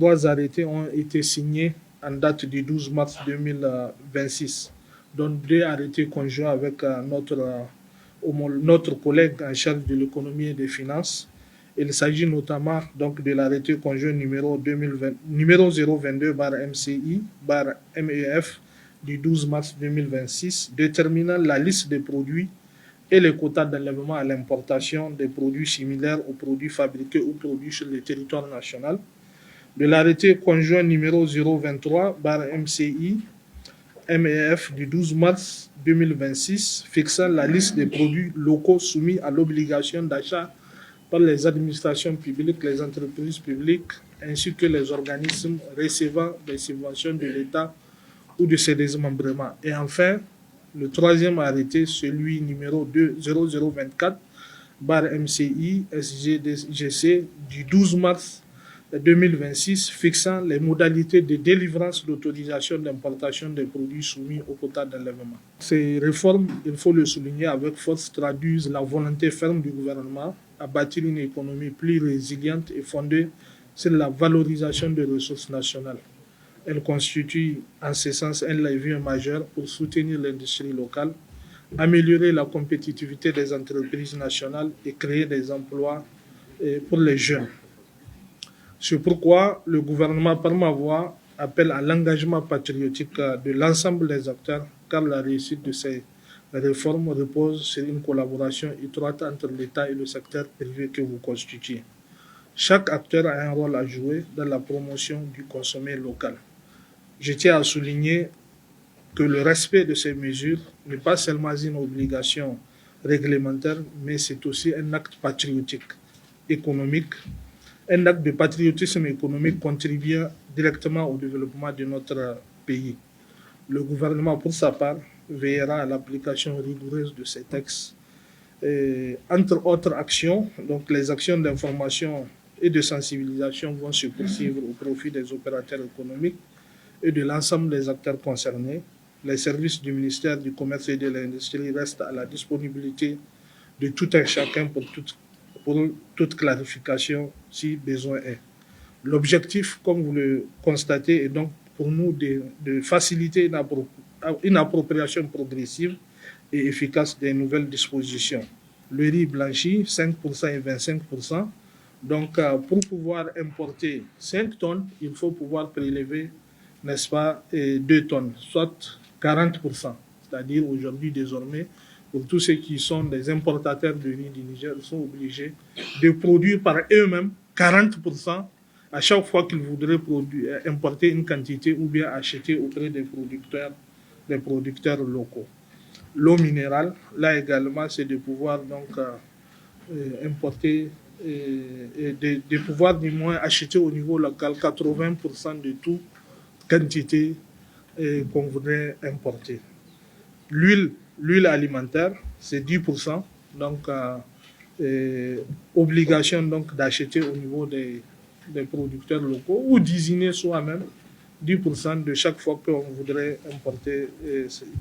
3 arrêtés ont été signés en date du 12 mars 2026, dont 2 arrêtés conjoints avec notre collègue en charge de l'économie et des finances. Il s'agit notamment donc de l'arrêté conjoint numéro 022/MCI/MEF du 12 mars 2026, déterminant la liste des produits et les quotas d'enlèvement à l'importation des produits similaires aux produits fabriqués ou produits sur le territoire national, de l'arrêté conjoint numéro 023/MCI/MEF du 12 mars 2026, fixant la liste des produits locaux soumis à l'obligation d'achat par les administrations publiques, les entreprises publiques, ainsi que les organismes recevant des subventions de l'État ou de ses démembrements. Et enfin, le troisième arrêté, celui numéro 0024/MCI/SGDGC du 12 mars 2026, fixant les modalités de délivrance d'autorisation d'importation des produits soumis au quota d'enlèvement. Ces réformes, il faut le souligner avec force, traduisent la volonté ferme du gouvernement à bâtir une économie plus résiliente et fondée sur la valorisation des ressources nationales. Elle constitue en ce sens un levier majeur pour soutenir l'industrie locale, améliorer la compétitivité des entreprises nationales et créer des emplois pour les jeunes. C'est pourquoi le gouvernement, par ma voix, appelle à l'engagement patriotique de l'ensemble des acteurs, car la réussite de ces réformes repose sur une collaboration étroite entre l'État et le secteur privé que vous constituez. Chaque acteur a un rôle à jouer dans la promotion du consommé local. Je tiens à souligner que le respect de ces mesures n'est pas seulement une obligation réglementaire, mais c'est aussi un acte patriotique, économique, un acte de patriotisme économique contribuant directement au développement de notre pays. Le gouvernement, pour sa part, veillera à l'application rigoureuse de ces textes. Entre autres actions, donc les actions d'information et de sensibilisation vont se poursuivre au profit des opérateurs économiques et de l'ensemble des acteurs concernés. Les services du ministère du Commerce et de l'Industrie restent à la disponibilité de tout un chacun pour toute clarification si besoin est. L'objectif, comme vous le constatez, est donc pour nous de faciliter une appropriation progressive et efficace des nouvelles dispositions. Le riz blanchi, 5% et 25%. Donc, pour pouvoir importer 5 tonnes, il faut pouvoir prélever, n'est-ce pas, 2 tonnes, soit 40%. C'est-à-dire aujourd'hui, désormais, pour tous ceux qui sont des importateurs de riz du Niger, ils sont obligés de produire par eux-mêmes 40% à chaque fois qu'ils voudraient importer une quantité ou bien acheter auprès des producteurs locaux. L'eau minérale, là également, c'est de pouvoir donc importer et de pouvoir du moins acheter au niveau local 80% de toute quantité qu'on voudrait importer. L'huile alimentaire, c'est 10%, donc obligation donc d'acheter au niveau des producteurs locaux ou d'usiner soi-même 10% de chaque fois qu'on voudrait importer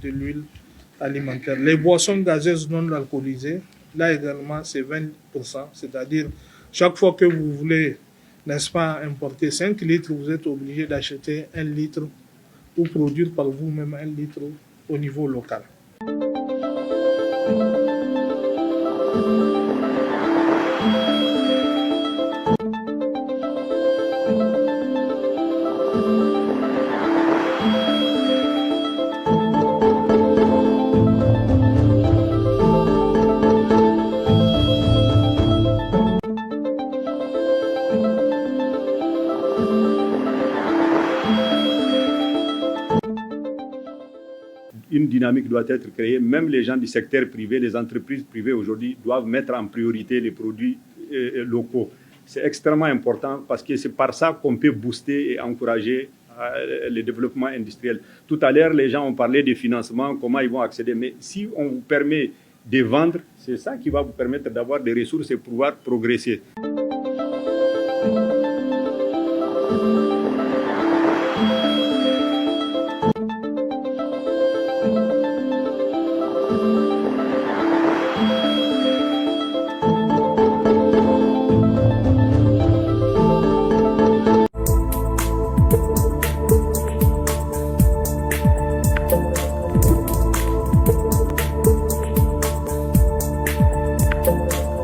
de l'huile alimentaire. Les boissons gazeuses non alcoolisées, là également c'est 20%, c'est-à-dire chaque fois que vous voulez, n'est-ce pas, importer 5 litres, vous êtes obligé d'acheter 1 litre ou produire par vous-même 1 litre au niveau local. Une dynamique doit être créée. Même les gens du secteur privé, les entreprises privées aujourd'hui doivent mettre en priorité les produits locaux. C'est extrêmement important parce que c'est par ça qu'on peut booster et encourager le développement industriel. Tout à l'heure, les gens ont parlé des financements, comment ils vont accéder. Mais si on vous permet de vendre, c'est ça qui va vous permettre d'avoir des ressources et pouvoir progresser.